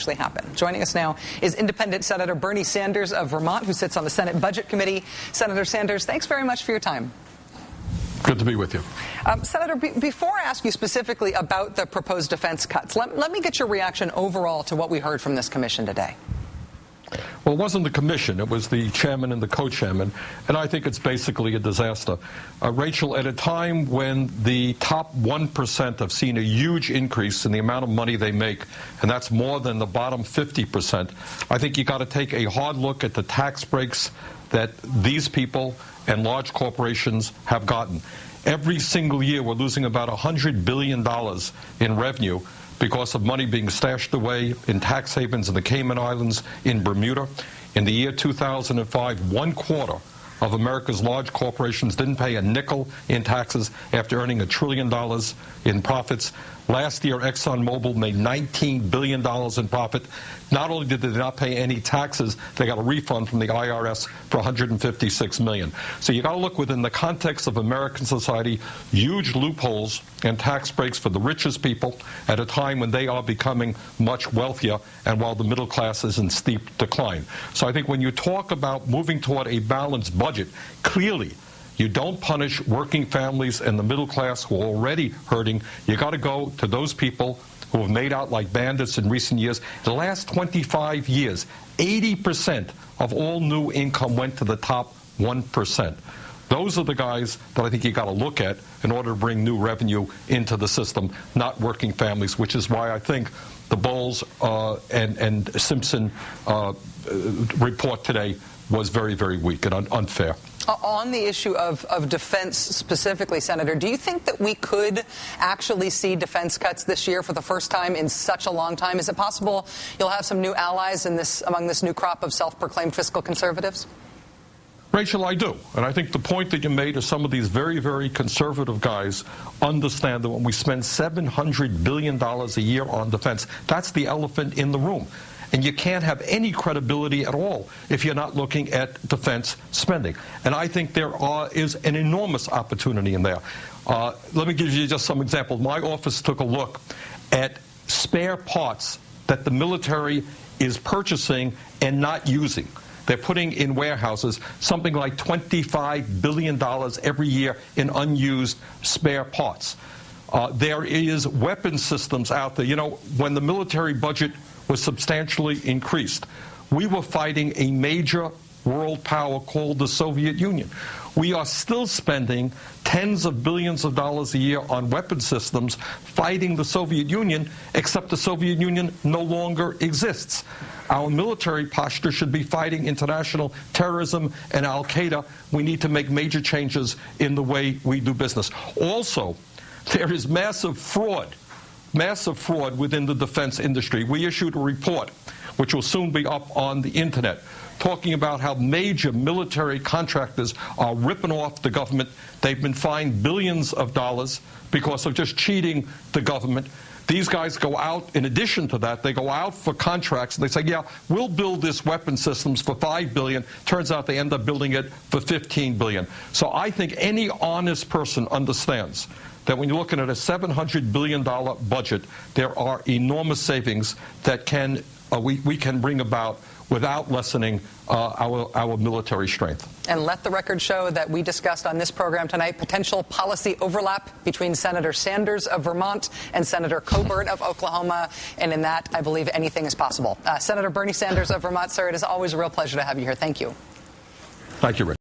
actually happen. Joining us now is Independent Senator Bernie Sanders of Vermont, who sits on the Senate Budget Committee. Senator Sanders, thanks very much for your time. Good to be with you. Senator, before I ask you specifically about the proposed defense cuts, let me get your reaction overall to what we heard from this commission today. Well, it wasn't the commission. It was the chairman and the co-chairman, and I think it's basically a disaster. Rachel, at a time when the top 1% have seen a huge increase in the amount of money they make, and that's more than the bottom 50%, I think you got to take a hard look at the tax breaks that these people and large corporations have gotten. Every single year, we're losing about $100 billion in revenue because of money being stashed away in tax havens in the Cayman Islands, in Bermuda. In the year 2005, 1/4 of America's large corporations didn't pay a nickel in taxes after earning $1 trillion in profits. Last year, ExxonMobil made $19 billion in profit. Not only did they not pay any taxes, they got a refund from the IRS for $156 million. So you got to look within the context of American society, huge loopholes and tax breaks for the richest people at a time when they are becoming much wealthier and while the middle class is in steep decline. So I think when you talk about moving toward a balanced budget, clearly you don't punish working families and the middle class who are already hurting. You got to go to those people who have made out like bandits in recent years. The last 25 years, 80% of all new income went to the top 1%. Those are the guys that I think you got to look at in order to bring new revenue into the system, not working families, which is why I think the Bowles and Simpson report today was very, very weak and unfair. On the issue of defense specifically, Senator, do you think that we could actually see defense cuts this year for the first time in such a long time? Is it possible you'll have some new allies among this new crop of self-proclaimed fiscal conservatives? Rachel, I do. And I think the point that you made is some of these very, very conservative guys understand that when we spend $700 billion a year on defense, that's the elephant in the room. And you can't have any credibility at all if you're not looking at defense spending. And I think there is an enormous opportunity in there. Let me give you just some examples. My office took a look at spare parts that the military is purchasing and not using. They're putting in warehouses something like $25 billion every year in unused spare parts. There is weapon systems out there. You know, when the military budget was substantially increased, we were fighting a major world power called the Soviet Union. We are still spending tens of billions of dollars a year on weapon systems fighting the Soviet Union, except the Soviet Union no longer exists. Our military posture should be fighting international terrorism and Al-Qaeda. We need to make major changes in the way we do business. Also, there is massive fraud within the defense industry. We issued a report, which will soon be up on the internet, talking about how major military contractors are ripping off the government. They've been fined billions of dollars because of just cheating the government. These guys go out, in addition to that, they go out for contracts, and they say, yeah, we'll build this weapon systems for $5 billion. Turns out they end up building it for $15 billion. So I think any honest person understands that when you're looking at a $700 billion budget, there are enormous savings that we can bring about without lessening our military strength. And let the record show that we discussed on this program tonight potential policy overlap between Senator Sanders of Vermont and Senator Coburn of Oklahoma. And in that, I believe anything is possible. Senator Bernie Sanders of Vermont, sir, it is always a real pleasure to have you here. Thank you. Thank you, Rick.